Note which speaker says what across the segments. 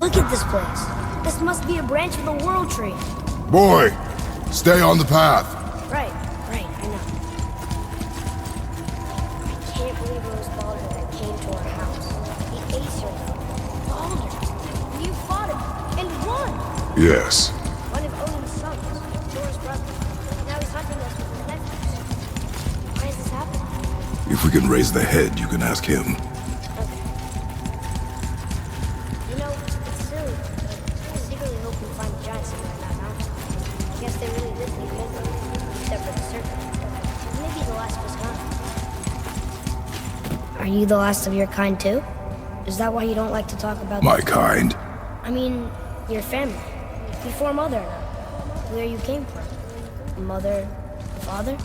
Speaker 1: Look at this place. This must be a branch of the World Tree.
Speaker 2: Boy, stay on the path.
Speaker 1: Right, I know. I can't believe it was Baldur that came to our house. The Acer. Baldur. You fought him, and won!
Speaker 2: Yes.
Speaker 1: One of Odin's sons, Thor's brother. Now he's hunting us with his nephews. Why is this happening?
Speaker 2: If we can raise the head, you can ask him.
Speaker 1: Okay. You know, it's silly, but I secretly hope we find the giant somewhere in that mountain. I guess they really did leave Midgard, except for the serpent. Maybe the last was gone. Are you the last of your kind too? Is that why you don't like to talk about
Speaker 2: My kind?
Speaker 1: I mean, your family. Before Mother and I. Where you came from. Mother, father?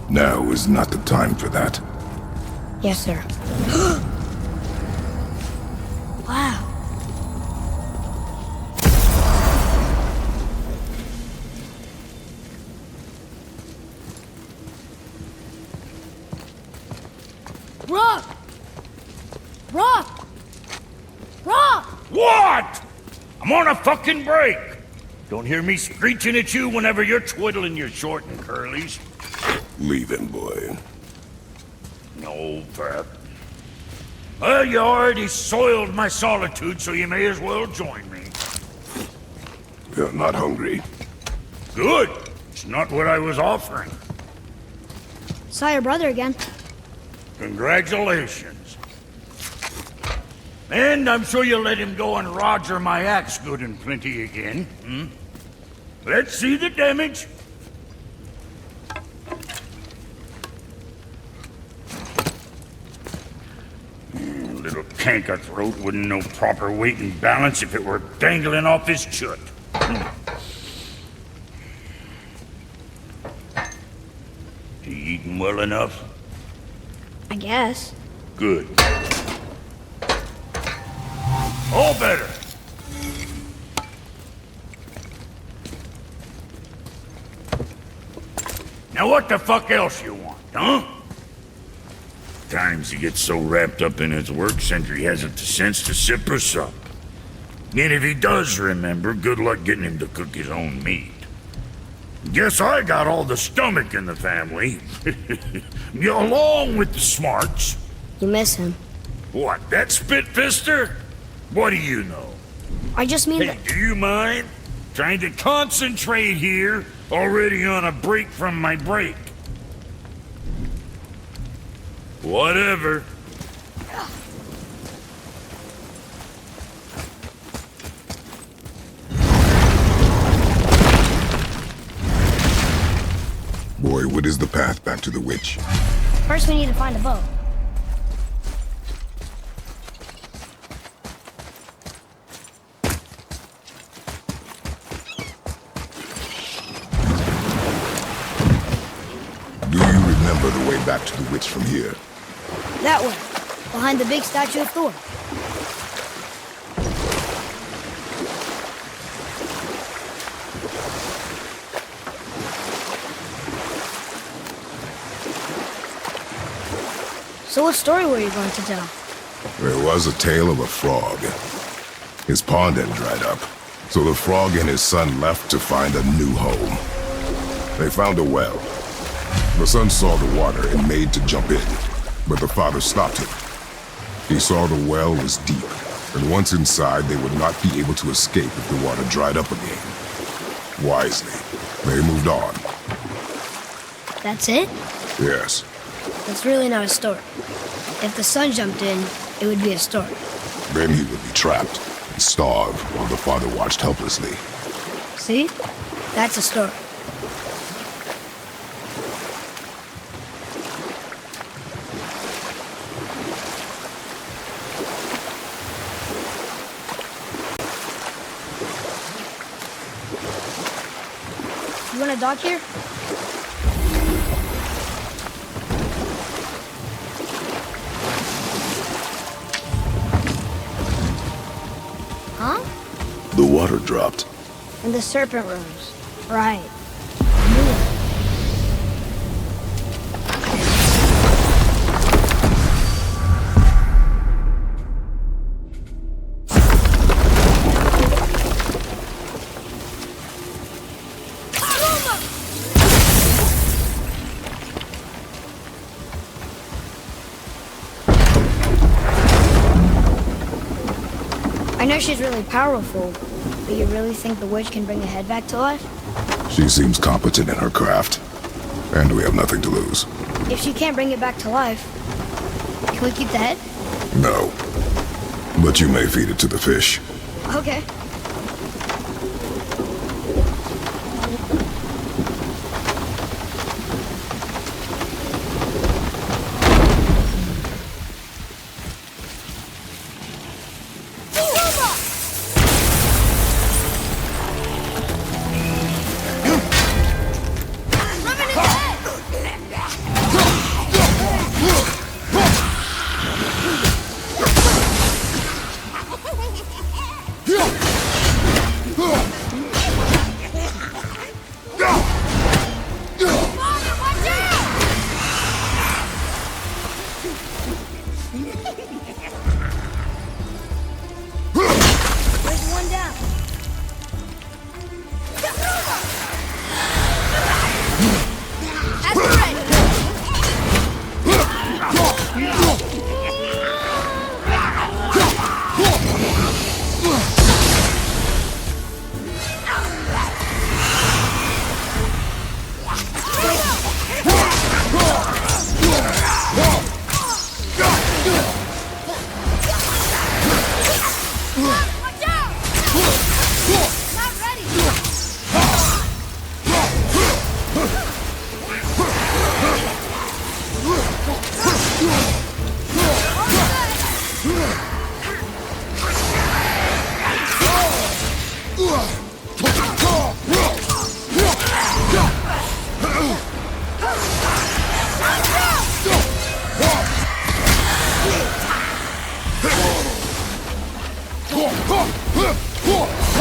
Speaker 2: Now is not the time for that.
Speaker 1: Yes, sir. Wow. Rock! Rock! Rock!
Speaker 3: What? I'm on a fucking break. Don't hear me screeching at you whenever you're twiddling your short and curlies.
Speaker 2: Leave him, boy.
Speaker 3: No, Pep. Well, you already soiled my solitude, so you may as well join me.
Speaker 2: You're not hungry.
Speaker 3: Good. It's not what I was offering.
Speaker 1: Saw your brother again.
Speaker 3: Congratulations. And I'm sure you'll let him go and roger my axe good and plenty again. Let's see the damage. Little canker throat wouldn't know proper weight and balance if it were dangling off his chut. He eating well enough?
Speaker 1: I guess.
Speaker 3: Good. All better. Now what the fuck else you want, huh? Times he gets so wrapped up in his work, Sentry hasn't the sense to sip or sup. And if he does remember, good luck getting him to cook his own meat. Guess I got all the stomach in the family. Along with the smarts.
Speaker 1: You miss him.
Speaker 3: What, that spit-fister? What do you know?
Speaker 1: I just mean
Speaker 3: Hey,
Speaker 1: that...
Speaker 3: do you mind? Trying to concentrate here, already on a break from my break. Whatever.
Speaker 2: Boy, what is the path back to the witch?
Speaker 1: First we need to find a boat.
Speaker 2: Do you remember the way back to the witch from here?
Speaker 1: That way. Behind the big statue of Thor. So what story were you going to tell?
Speaker 2: There was a tale of a frog. His pond had dried up, so the frog and his son left to find a new home. They found a well. The son saw the water and made to jump in, but the father stopped him. He saw the well was deep, and once inside they would not be able to escape if the water dried up again. Wisely, they moved on.
Speaker 1: That's it?
Speaker 2: Yes.
Speaker 1: That's really not a story. If the son jumped in, it would be a story.
Speaker 2: Then he would be trapped and starve while the father watched helplessly.
Speaker 1: See? That's a story. You want a dock here? Huh?
Speaker 2: The water dropped.
Speaker 1: And the serpent rose. Right. know she's really powerful, but you really think the witch can bring a head back to life?
Speaker 2: She seems competent in her craft, and we have nothing to lose.
Speaker 1: If she can't bring it back to life, can we keep the head?
Speaker 2: No. But you may feed it to the fish.
Speaker 1: Okay.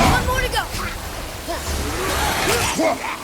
Speaker 4: One more to go. Watch out!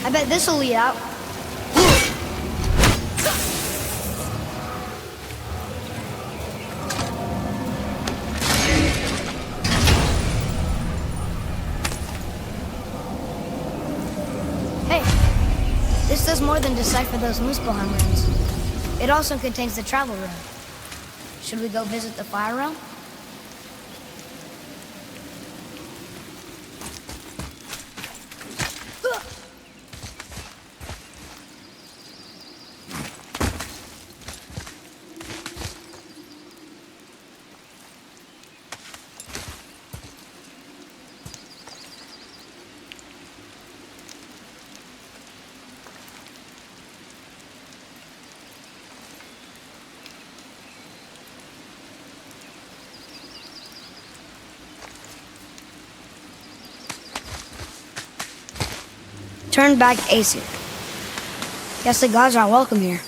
Speaker 1: I bet this'll lead out. Hey, this does more than decipher those Muspelheim runes. It also contains the travel rune. Should we go visit the Fire Realm? Turn back Aesir. Guess the gods aren't welcome here.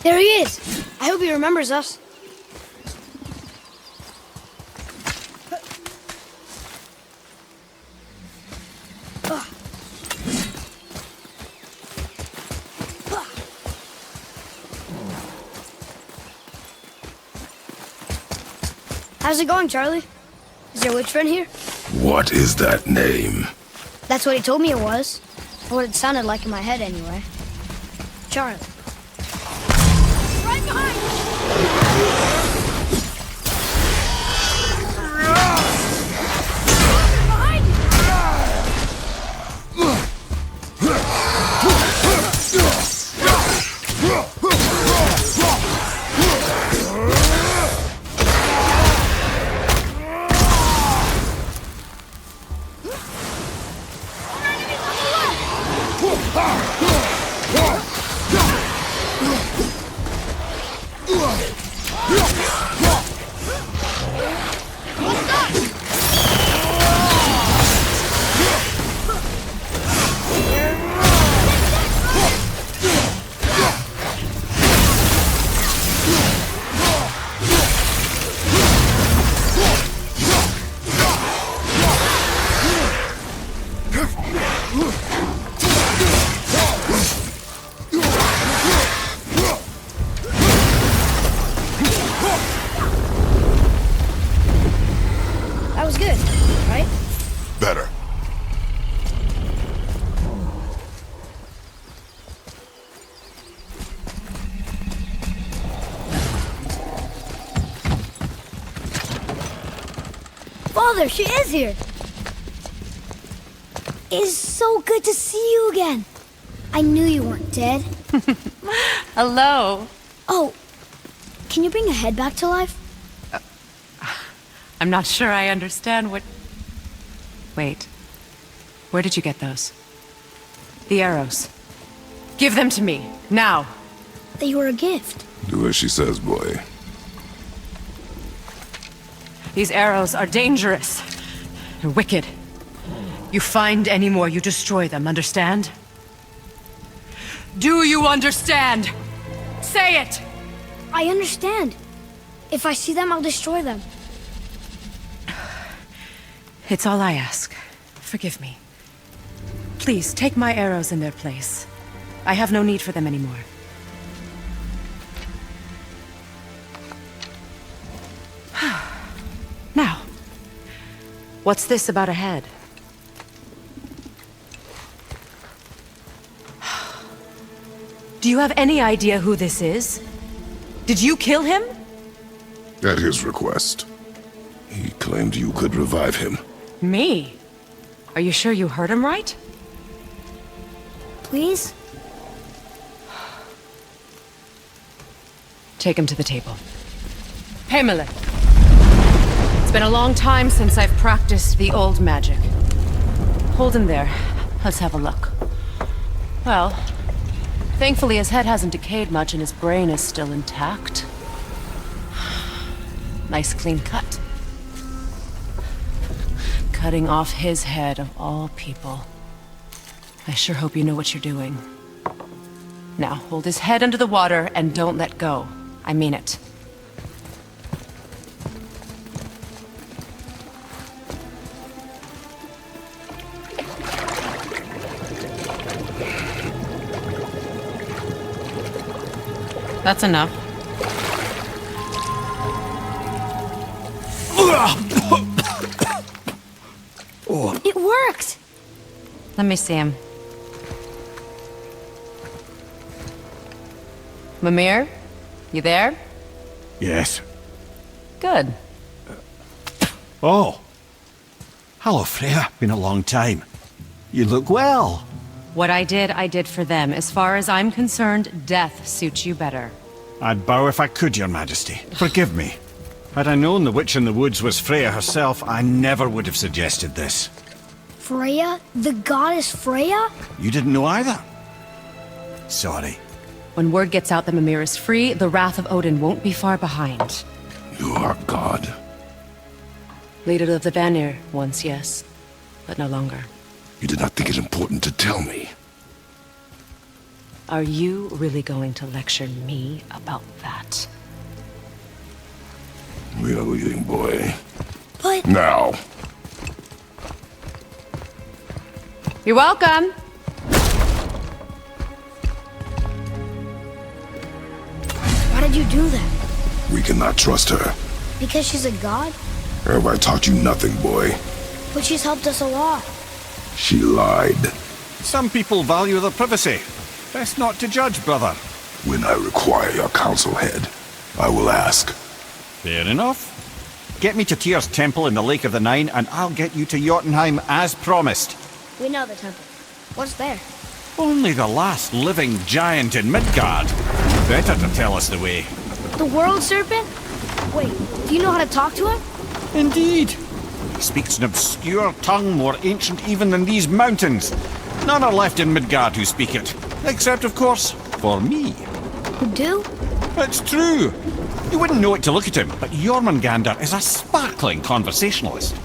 Speaker 1: There he is! I hope he remembers us. How's it going, Charlie? Is your witch friend here?
Speaker 2: What is that name?
Speaker 1: That's what he told me it was. Or what it sounded like in my head, anyway. Charlie.
Speaker 4: Right behind you! Behind you!
Speaker 1: That was good, right?
Speaker 2: Better.
Speaker 1: Father, she is here! It is so good to see you again. I knew you weren't dead.
Speaker 5: Hello.
Speaker 1: Oh, can you bring a head back to life?
Speaker 5: I'm not sure I understand what... Wait. Where did you get those? The arrows. Give them to me, now.
Speaker 1: They were a gift.
Speaker 2: Do as she says, boy.
Speaker 5: These arrows are dangerous. They're wicked. You find any more, you destroy them, understand? Do you understand? Say it!
Speaker 1: I understand. If I see them, I'll destroy them.
Speaker 5: It's all I ask. Forgive me. Please, take my arrows in their place. I have no need for them anymore. Now, what's this about a head? Do you have any idea who this is? Did you kill him?
Speaker 2: At his request. He claimed you could revive him.
Speaker 5: Me? Are you sure you heard him right?
Speaker 1: Please?
Speaker 5: Take him to the table. Pamela. It's been a long time since I've practiced the old magic. Hold him there. Let's have a look. Well, thankfully his head hasn't decayed much and his brain is still intact. Nice clean cut. Cutting off his head of all people. I sure hope you know what you're doing. Now, hold his head under the water and don't let go. I mean it. That's enough.
Speaker 1: It worked!
Speaker 5: Let me see him. Mimir? You there?
Speaker 6: Yes.
Speaker 5: Good.
Speaker 6: Oh. Hello, Freya. Been a long time. You look well.
Speaker 5: What I did for them. As far as I'm concerned, death suits you better.
Speaker 6: I'd bow if I could, Your Majesty. Forgive me. Had I known the witch in the woods was Freya herself, I never would have suggested this.
Speaker 1: Freya? The goddess Freya?
Speaker 6: You didn't know either? Sorry.
Speaker 5: When word gets out that Mimir is free, the wrath of Odin won't be far behind.
Speaker 2: You are God.
Speaker 5: Leader of the Vanir, once yes, but no longer.
Speaker 2: You did not think it important to tell me.
Speaker 5: Are you really going to lecture me about that?
Speaker 2: We are leaving, boy.
Speaker 1: But...
Speaker 2: Now.
Speaker 5: You're welcome!
Speaker 1: Why did you do that?
Speaker 2: We cannot trust her.
Speaker 1: Because she's a god?
Speaker 2: Have I taught you nothing, boy?
Speaker 1: But she's helped us a lot.
Speaker 2: She lied.
Speaker 6: Some people value their privacy. Best not to judge, brother.
Speaker 2: When I require your counsel head, I will ask.
Speaker 6: Fair enough. Get me to Tyr's temple in the Lake of the Nine, and I'll get you to Jotunheim as promised.
Speaker 1: We know the temple. What's there?
Speaker 6: Only the last living giant in Midgard. Better to tell us the way.
Speaker 1: The world serpent? Wait, do you know how to talk to him?
Speaker 6: Indeed. He speaks an obscure tongue more ancient even than these mountains. None are left in Midgard who speak it. Except, of course, for me.
Speaker 1: You do?
Speaker 6: It's true. You wouldn't know it to look at him, but Jormungandr is a sparkling conversationalist.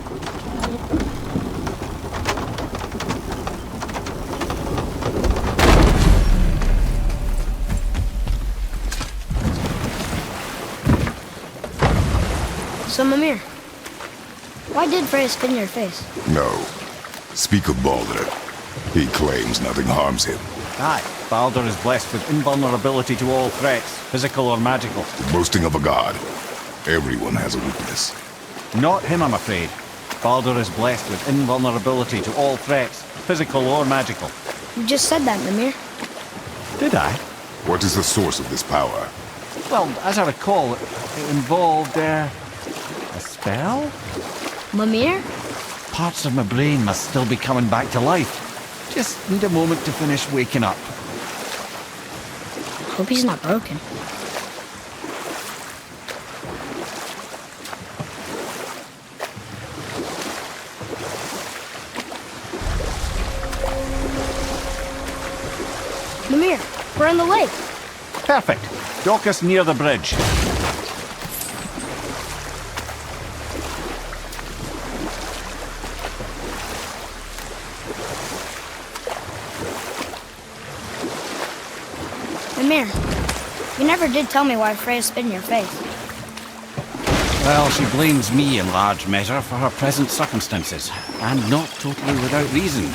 Speaker 1: So, Mimir, why did Freya spin your face?
Speaker 2: No. Speak of Baldur. He claims nothing harms him.
Speaker 6: Aye, Baldur is blessed with invulnerability to all threats, physical or magical.
Speaker 2: Boasting of a god. Everyone has a weakness.
Speaker 6: Not him, I'm afraid. Baldur is blessed with invulnerability to all threats, physical or magical.
Speaker 1: You just said that, Mimir.
Speaker 6: Did I?
Speaker 2: What is the source of this power?
Speaker 6: Well, as I recall, it involved, a spell?
Speaker 1: Mimir?
Speaker 6: Parts of my brain must still be coming back to life. Just need a moment to finish waking up.
Speaker 1: Hope he's not broken. Mimir, we're in the lake.
Speaker 6: Perfect. Dock us near the bridge.
Speaker 1: Mimir, you never did tell me why Freya spit in your face.
Speaker 6: Well, she blames me in large measure for her present circumstances, and not totally without reason.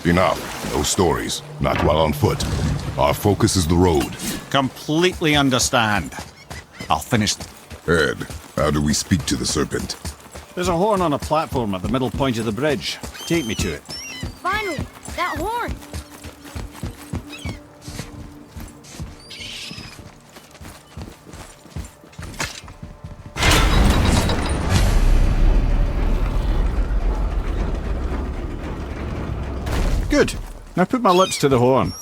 Speaker 2: Enough. No stories. Not while on foot. Our focus is the road.
Speaker 6: Completely understand. I'll finish.
Speaker 2: Ed, how do we speak to the serpent?
Speaker 6: There's a horn on a platform at the middle point of the bridge. Take me to it.
Speaker 1: Finally, that horn!
Speaker 6: Good. Now put my lips to the horn.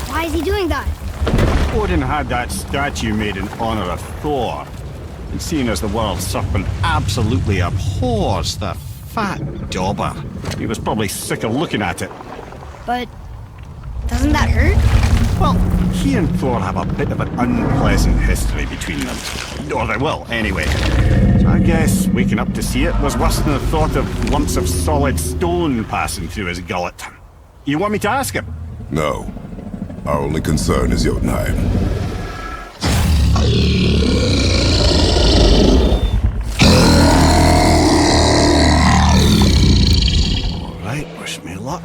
Speaker 1: Why is he doing that?
Speaker 6: Odin had that statue made in honor of Thor. And seeing as the world serpent absolutely abhors the fat dauber, he was probably sick of looking at it.
Speaker 1: But doesn't that hurt?
Speaker 6: Well, he and Thor have a bit of an unpleasant history between them. Or they will, anyway. So I guess waking up to see it was worse than the thought of lumps of solid stone passing through his gullet. You want me to ask him?
Speaker 2: No. Our only concern is Jotunheim.
Speaker 6: Alright, wish me luck.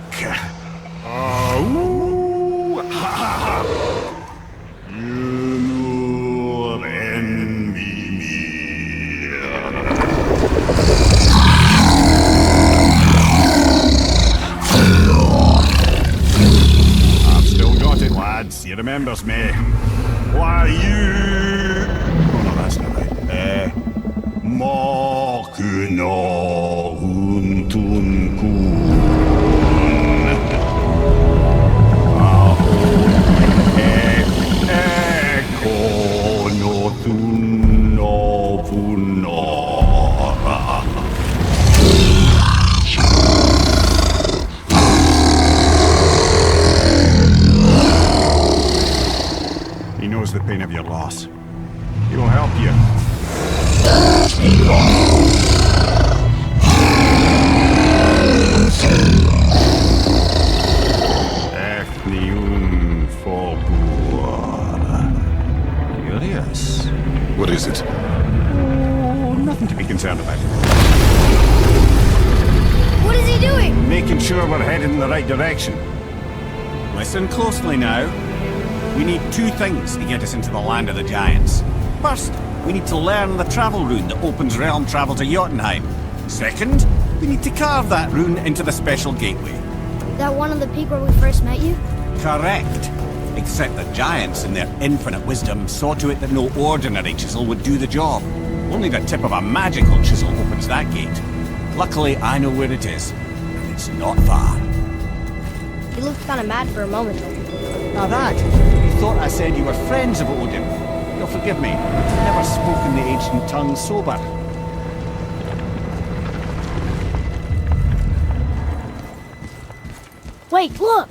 Speaker 6: Oh, ha ha ha! You envy me. I've still got it, lads. He remembers me. Why you? Oh no, that's not right. Mokuno huntun kun. Eko no thun no funora. He knows the pain of your loss. He will help you. Efniun Forbur. Curious.
Speaker 2: What is it?
Speaker 6: Oh, nothing to be concerned about.
Speaker 1: What is he doing?
Speaker 6: Making sure we're headed in the right direction. Listen closely now. We need two things to get us into the land of the giants. First, we need to learn the travel rune that opens realm travel to Jotunheim. Second, we need to carve that rune into the special gateway.
Speaker 1: That one on the peak where we first met you?
Speaker 6: Correct. Except the giants, in their infinite wisdom, saw to it that no ordinary chisel would do the job. Only the tip of a magical chisel opens that gate. Luckily, I know where it is. And it's not far.
Speaker 1: You looked kind of mad for a moment there.
Speaker 6: Now that, you thought I said you were friends of Odin. You'll forgive me. I've never spoken the ancient tongue sober.
Speaker 1: Wait, look!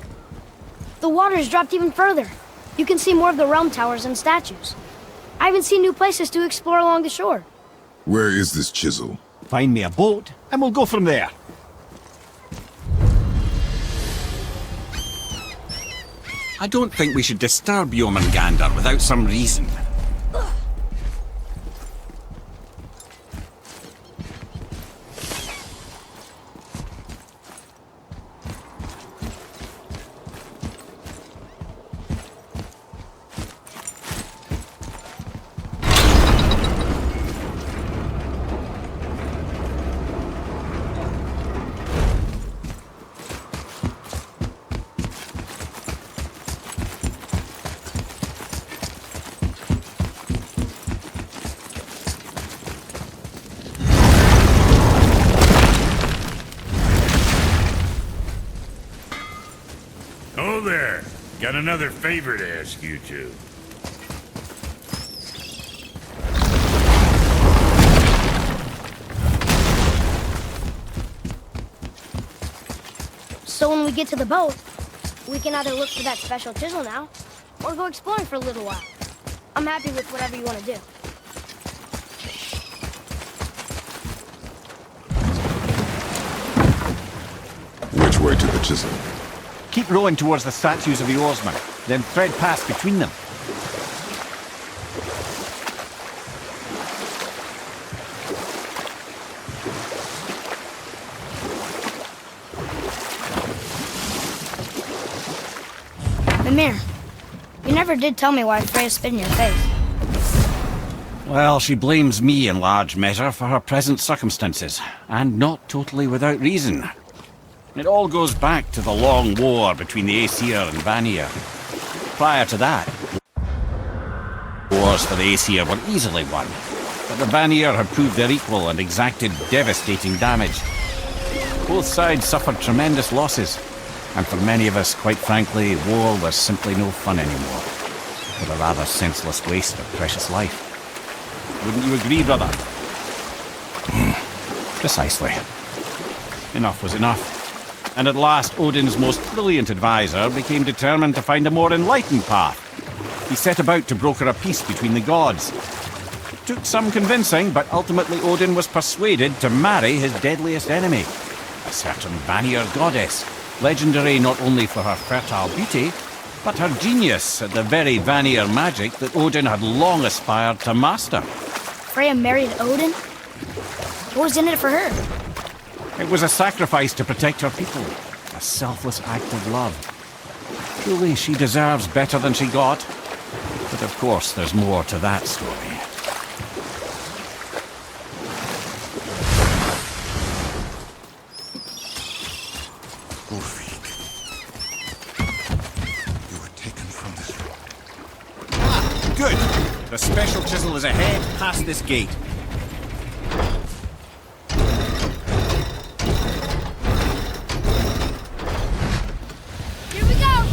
Speaker 1: The water's dropped even further. You can see more of the realm towers and statues. I even see new places to explore along the shore.
Speaker 2: Where is this chisel?
Speaker 6: Find me a boat, and we'll go from there. I don't think we should disturb Jormungandr without some reason.
Speaker 3: Oh there. Got another favor to ask you two.
Speaker 1: So when we get to the boat, we can either look for that special chisel now, or go exploring for a little while. I'm happy with whatever you want to do.
Speaker 2: Which way to the chisel?
Speaker 6: Keep rowing towards the statues of the oarsmen, then thread past between them.
Speaker 1: Mimir, you never did tell me why Freya spit in your face.
Speaker 6: Well, she blames me in large measure for her present circumstances, and not totally without reason. It all goes back to the long war between the Aesir and Vanir. Prior to that, wars for the Aesir were easily won, but the Vanir had proved their equal and exacted devastating damage. Both sides suffered tremendous losses, and for many of us, quite frankly, war was simply no fun anymore, but a rather senseless waste of precious life. Wouldn't you agree, brother? Precisely. Enough was enough. And at last, Odin's most brilliant advisor became determined to find a more enlightened path. He set about to broker a peace between the gods. It took some convincing, but ultimately Odin was persuaded to marry his deadliest enemy, a certain Vanir goddess, legendary not only for her fertile beauty, but her genius at the very Vanir magic that Odin had long aspired to master.
Speaker 1: Freya married Odin? What was in it for her?
Speaker 6: It was a sacrifice to protect her people, a selfless act of love. Truly, she deserves better than she got. But of course, there's more to that story.
Speaker 7: Ulfric, you were taken from this room.
Speaker 6: Ah, good! The special chisel is ahead, past this gate.
Speaker 4: Here we go!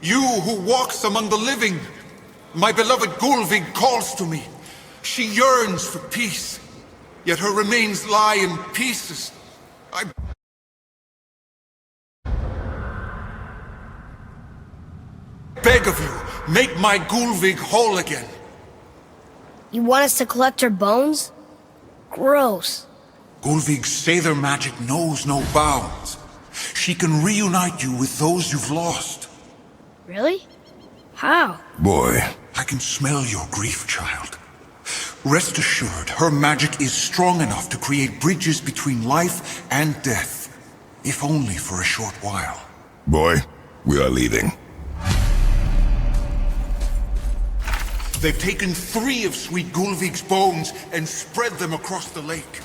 Speaker 7: You who walks among the living, my beloved Gulvig calls to me. She yearns for peace, yet her remains lie in pieces. I beg of you, make my Gulvig whole again.
Speaker 1: You want us to collect her bones? Gross.
Speaker 7: Gulvig's Seidr magic knows no bounds. She can reunite you with those you've lost.
Speaker 1: Really? How?
Speaker 2: Boy,
Speaker 7: I can smell your grief, child. Rest assured, her magic is strong enough to create bridges between life and death, if only for a short while.
Speaker 2: boy, we are leaving.
Speaker 7: They've taken 3 of Sweet Gulvig's bones and spread them across the lake.